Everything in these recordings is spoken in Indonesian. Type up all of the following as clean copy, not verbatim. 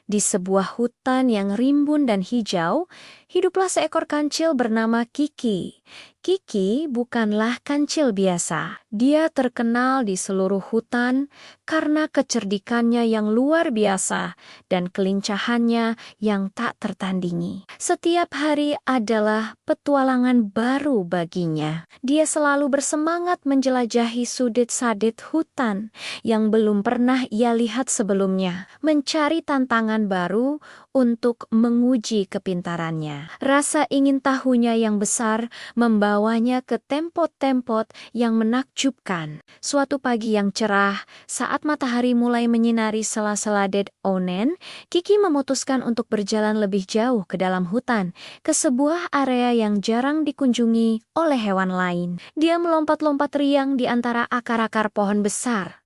Di sebuah hutan yang rimbun dan hijau, hiduplah seekor kancil bernama Kiki. Kiki bukanlah kancil biasa. Dia terkenal di seluruh hutan karena kecerdikannya yang luar biasa dan kelincahannya yang tak tertandingi. Setiap hari adalah petualangan baru baginya. Dia selalu bersemangat menjelajahi sudut-sadut hutan yang belum pernah ia lihat sebelumnya, mencari tantangan baru untuk menguji kepintarannya. Rasa ingin tahunya yang besar membawanya ke tempat-tempat yang menakjubkan. Suatu pagi yang cerah, saat matahari mulai menyinari sela-sela Dead Onen, Kiki memutuskan untuk berjalan lebih jauh ke dalam hutan, ke sebuah area yang jarang dikunjungi oleh hewan lain. Dia melompat-lompat riang di antara akar-akar pohon besar,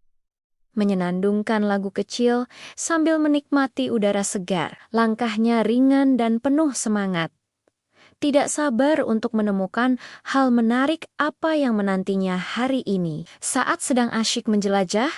menyenandungkan lagu kecil sambil menikmati udara segar. Langkahnya ringan dan penuh semangat. Tidak sabar untuk menemukan hal menarik apa yang menantinya hari ini. Saat sedang asyik menjelajah,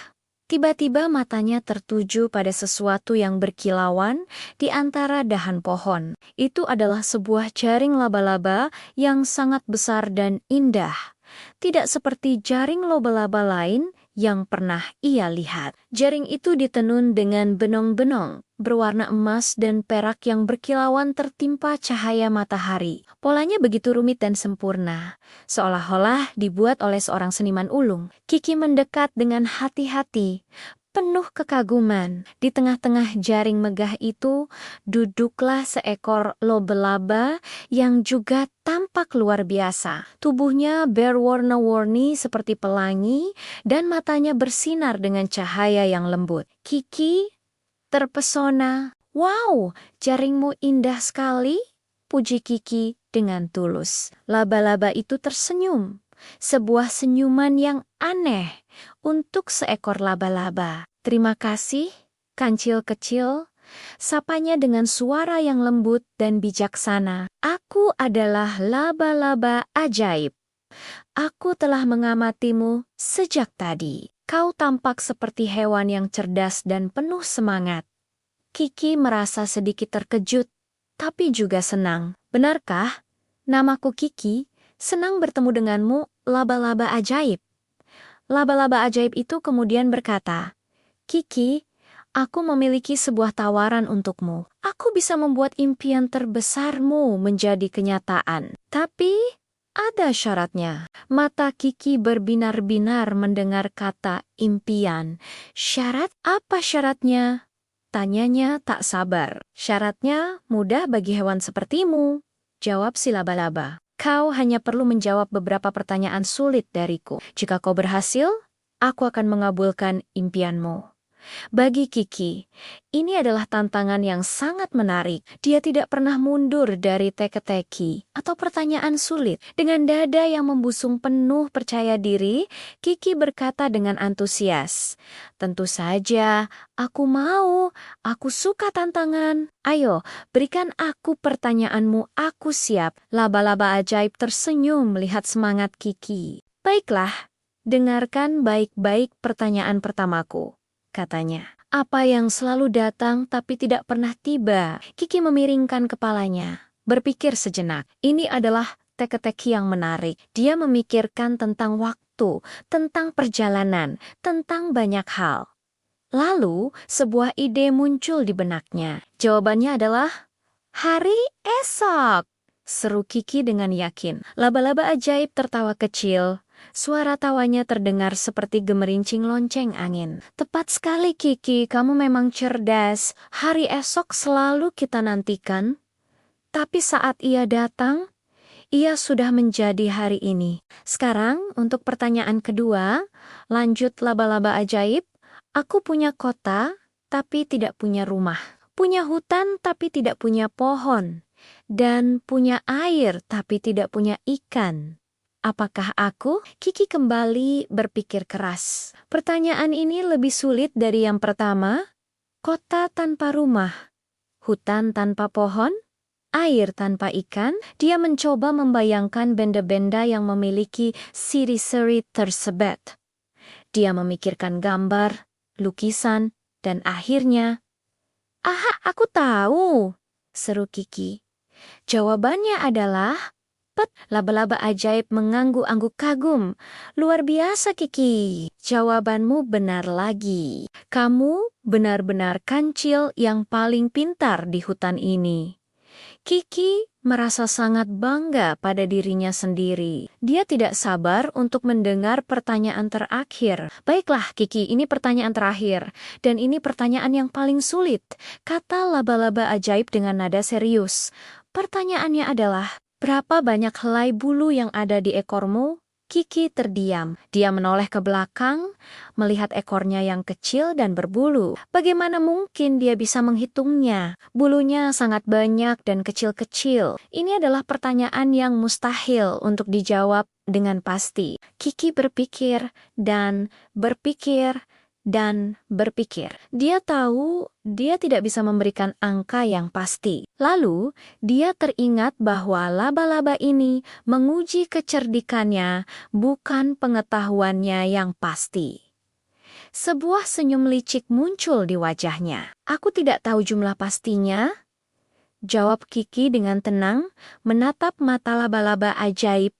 tiba-tiba matanya tertuju pada sesuatu yang berkilauan di antara dahan pohon. Itu adalah sebuah jaring laba-laba yang sangat besar dan indah. Tidak seperti jaring laba-laba lain yang pernah ia lihat. Jaring itu ditenun dengan benong-benong, berwarna emas dan perak yang berkilauan tertimpa cahaya matahari. Polanya begitu rumit dan sempurna, seolah-olah dibuat oleh seorang seniman ulung. Kiki mendekat dengan hati-hati, penuh kekaguman. Di tengah-tengah jaring megah itu, duduklah seekor laba-laba yang juga tampak luar biasa. Tubuhnya berwarna-warni seperti pelangi dan matanya bersinar dengan cahaya yang lembut. Kiki terpesona. "Wow, jaringmu indah sekali," puji Kiki dengan tulus. Laba-laba itu tersenyum. Sebuah senyuman yang aneh untuk seekor laba-laba. "Terima kasih, kancil kecil," sapanya dengan suara yang lembut dan bijaksana. "Aku adalah laba-laba ajaib. Aku telah mengamatimu sejak tadi. Kau tampak seperti hewan yang cerdas dan penuh semangat." Kiki merasa sedikit terkejut, tapi juga senang. "Benarkah? Namaku Kiki. Senang bertemu denganmu, laba-laba ajaib." Laba-laba ajaib itu kemudian berkata, "Kiki, aku memiliki sebuah tawaran untukmu. Aku bisa membuat impian terbesarmu menjadi kenyataan. Tapi ada syaratnya." Mata Kiki berbinar-binar mendengar kata impian. "Syarat? Apa syaratnya?" tanyanya tak sabar. "Syaratnya mudah bagi hewan sepertimu," jawab si laba-laba. "Kau hanya perlu menjawab beberapa pertanyaan sulit dariku. Jika kau berhasil, aku akan mengabulkan impianmu." Bagi Kiki, ini adalah tantangan yang sangat menarik. Dia tidak pernah mundur dari teka-teki atau pertanyaan sulit. Dengan dada yang membusung penuh percaya diri, Kiki berkata dengan antusias, "Tentu saja, aku mau. Aku suka tantangan. Ayo, berikan aku pertanyaanmu, aku siap." Laba-laba ajaib tersenyum melihat semangat Kiki. "Baiklah, dengarkan baik-baik pertanyaan pertamaku," katanya. "Apa yang selalu datang tapi tidak pernah tiba?" Kiki memiringkan kepalanya, berpikir sejenak. Ini adalah teka-teki yang menarik. Dia memikirkan tentang waktu, tentang perjalanan, tentang banyak hal. Lalu, sebuah ide muncul di benaknya. Jawabannya adalah hari esok, seru Kiki dengan yakin. Laba-laba ajaib tertawa kecil. Suara tawanya terdengar seperti gemerincing lonceng angin. "Tepat sekali, Kiki, kamu memang cerdas. Hari esok selalu kita nantikan. Tapi saat ia datang, ia sudah menjadi hari ini." "Sekarang, untuk pertanyaan kedua," lanjut laba-laba ajaib. "Aku punya kota, tapi tidak punya rumah. Punya hutan, tapi tidak punya pohon. Dan punya air, tapi tidak punya ikan. Apakah aku?" Kiki kembali berpikir keras. Pertanyaan ini lebih sulit dari yang pertama. Kota tanpa rumah, hutan tanpa pohon, air tanpa ikan. Dia mencoba membayangkan benda-benda yang memiliki siri-seri tersebut. Dia memikirkan gambar, lukisan, dan akhirnya Aha, aku tahu, seru Kiki. Jawabannya adalah laba-laba ajaib mengangguk-angguk kagum. Luar biasa, Kiki. Jawabanmu benar lagi. Kamu benar-benar kancil yang paling pintar di hutan ini. Kiki merasa sangat bangga pada dirinya sendiri. Dia tidak sabar untuk mendengar pertanyaan terakhir. Baiklah, Kiki, ini pertanyaan terakhir. Dan ini pertanyaan yang paling sulit, kata laba-laba ajaib dengan nada serius. Pertanyaannya adalah, berapa banyak helai bulu yang ada di ekormu? Kiki terdiam. Dia menoleh ke belakang, melihat ekornya yang kecil dan berbulu. Bagaimana mungkin dia bisa menghitungnya? Bulunya sangat banyak dan kecil-kecil. Ini adalah pertanyaan yang mustahil untuk dijawab dengan pasti. Kiki berpikir dan berpikir dan berpikir. Dia tahu dia tidak bisa memberikan angka yang pasti. Lalu, dia teringat bahwa laba-laba ini menguji kecerdikannya, bukan pengetahuannya yang pasti. Sebuah senyum licik muncul di wajahnya. Aku tidak tahu jumlah pastinya, jawab Kiki dengan tenang, menatap mata laba-laba ajaib.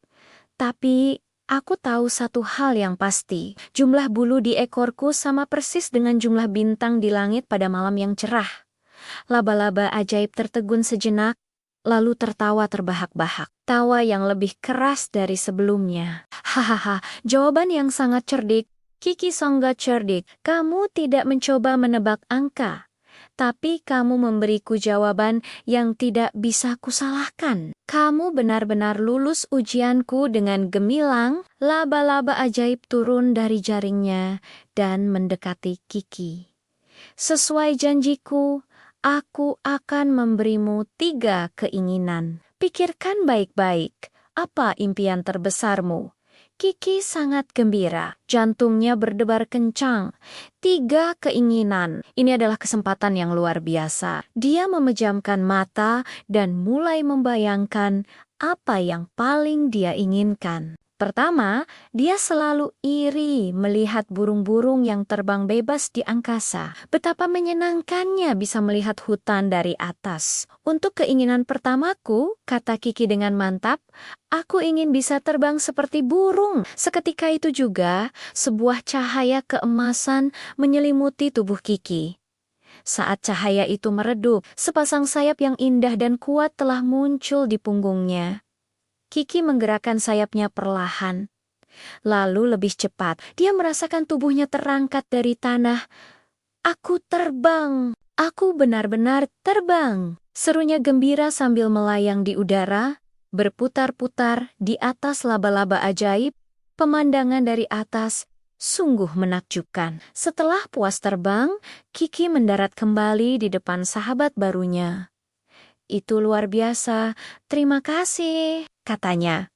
Tapi aku tahu satu hal yang pasti, jumlah bulu di ekorku sama persis dengan jumlah bintang di langit pada malam yang cerah. Laba-laba ajaib tertegun sejenak, lalu tertawa terbahak-bahak. Tawa yang lebih keras dari sebelumnya. Hahaha, jawaban yang sangat cerdik. Kiki Songga cerdik, kamu tidak mencoba menebak angka. Tapi kamu memberiku jawaban yang tidak bisa kusalahkan. Kamu benar-benar lulus ujianku dengan gemilang. Laba-laba ajaib turun dari jaringnya dan mendekati Kiki. Sesuai janjiku, aku akan memberimu 3 keinginan. Pikirkan baik-baik, apa impian terbesarmu? Kiki sangat gembira, jantungnya berdebar kencang. 3 keinginan, ini adalah kesempatan yang luar biasa. Dia memejamkan mata dan mulai membayangkan apa yang paling dia inginkan. Pertama, dia selalu iri melihat burung-burung yang terbang bebas di angkasa. Betapa menyenangkannya bisa melihat hutan dari atas. Untuk keinginan pertamaku, kata Kiki dengan mantap, aku ingin bisa terbang seperti burung. Seketika itu juga, sebuah cahaya keemasan menyelimuti tubuh Kiki. Saat cahaya itu meredup, sepasang sayap yang indah dan kuat telah muncul di punggungnya. Kiki menggerakkan sayapnya perlahan. Lalu lebih cepat, dia merasakan tubuhnya terangkat dari tanah. Aku terbang! Aku benar-benar terbang! Serunya gembira sambil melayang di udara, berputar-putar di atas laba-laba ajaib. Pemandangan dari atas sungguh menakjubkan. Setelah puas terbang, Kiki mendarat kembali di depan sahabat barunya. Itu luar biasa, terima kasih, katanya.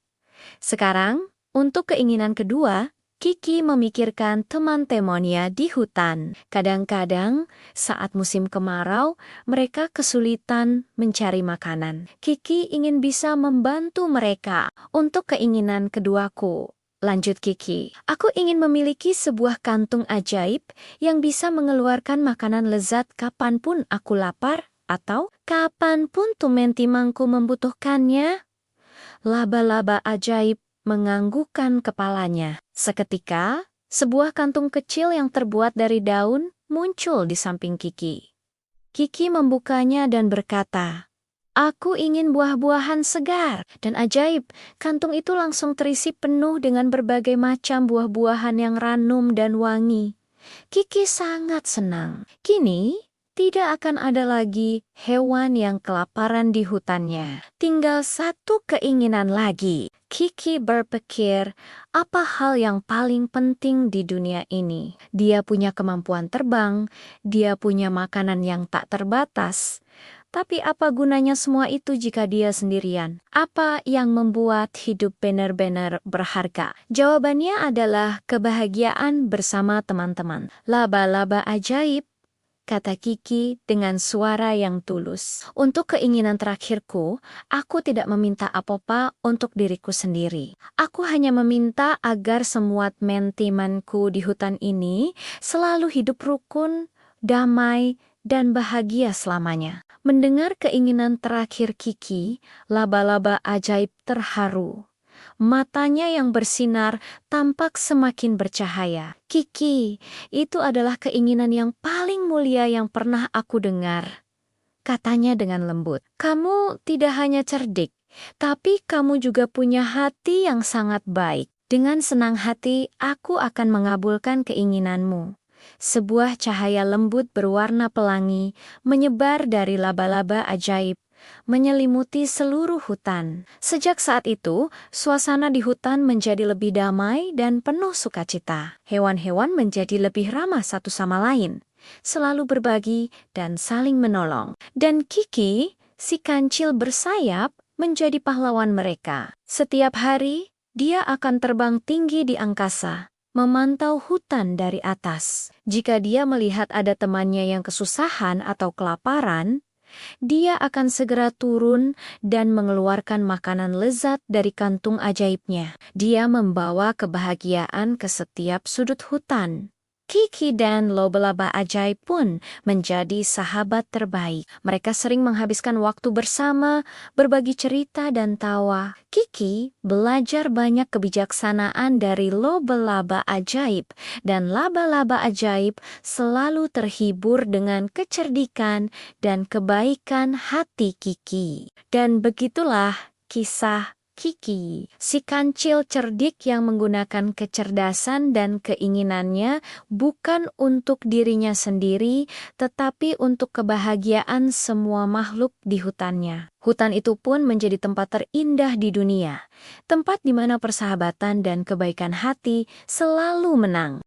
Sekarang, untuk keinginan kedua, Kiki memikirkan teman-temannya di hutan. Kadang-kadang, saat musim kemarau, mereka kesulitan mencari makanan. Kiki ingin bisa membantu mereka. Untuk keinginan keduaku, lanjut Kiki, aku ingin memiliki sebuah kantung ajaib yang bisa mengeluarkan makanan lezat kapanpun aku lapar atau kapanpun tumen timangku membutuhkannya. Laba-laba ajaib menganggukkan kepalanya. Seketika, sebuah kantung kecil yang terbuat dari daun muncul di samping Kiki. Kiki membukanya dan berkata, aku ingin buah-buahan segar. Dan ajaib, kantung itu langsung terisi penuh dengan berbagai macam buah-buahan yang ranum dan wangi. Kiki sangat senang. Kini, tidak akan ada lagi hewan yang kelaparan di hutannya. Tinggal satu keinginan lagi. Kiki berpikir, apa hal yang paling penting di dunia ini? Dia punya kemampuan terbang, dia punya makanan yang tak terbatas. Tapi apa gunanya semua itu jika dia sendirian? Apa yang membuat hidup benar-benar berharga? Jawabannya adalah kebahagiaan bersama teman-teman. Laba-laba ajaib, kata Kiki dengan suara yang tulus. Untuk keinginan terakhirku, aku tidak meminta apa-apa untuk diriku sendiri. Aku hanya meminta agar semua teman-temanku di hutan ini selalu hidup rukun, damai, dan bahagia selamanya. Mendengar keinginan terakhir Kiki, laba-laba ajaib terharu. Matanya yang bersinar tampak semakin bercahaya. Kiki, itu adalah keinginan yang paling mulia yang pernah aku dengar, katanya dengan lembut. Kamu tidak hanya cerdik, tapi kamu juga punya hati yang sangat baik. Dengan senang hati, aku akan mengabulkan keinginanmu. Sebuah cahaya lembut berwarna pelangi menyebar dari laba-laba ajaib, menyelimuti seluruh hutan. Sejak saat itu, suasana di hutan menjadi lebih damai dan penuh sukacita. Hewan-hewan menjadi lebih ramah satu sama lain, selalu berbagi dan saling menolong. Dan Kiki, si kancil bersayap, menjadi pahlawan mereka. Setiap hari, dia akan terbang tinggi di angkasa, memantau hutan dari atas. Jika dia melihat ada temannya yang kesusahan atau kelaparan, dia akan segera turun dan mengeluarkan makanan lezat dari kantung ajaibnya. Dia membawa kebahagiaan ke setiap sudut hutan. Kiki dan laba-laba ajaib pun menjadi sahabat terbaik. Mereka sering menghabiskan waktu bersama, berbagi cerita dan tawa. Kiki belajar banyak kebijaksanaan dari laba-laba ajaib, dan laba-laba ajaib selalu terhibur dengan kecerdikan dan kebaikan hati Kiki. Dan begitulah kisah Kiki, si kancil cerdik yang menggunakan kecerdasan dan keinginannya bukan untuk dirinya sendiri, tetapi untuk kebahagiaan semua makhluk di hutannya. Hutan itu pun menjadi tempat terindah di dunia, tempat di mana persahabatan dan kebaikan hati selalu menang.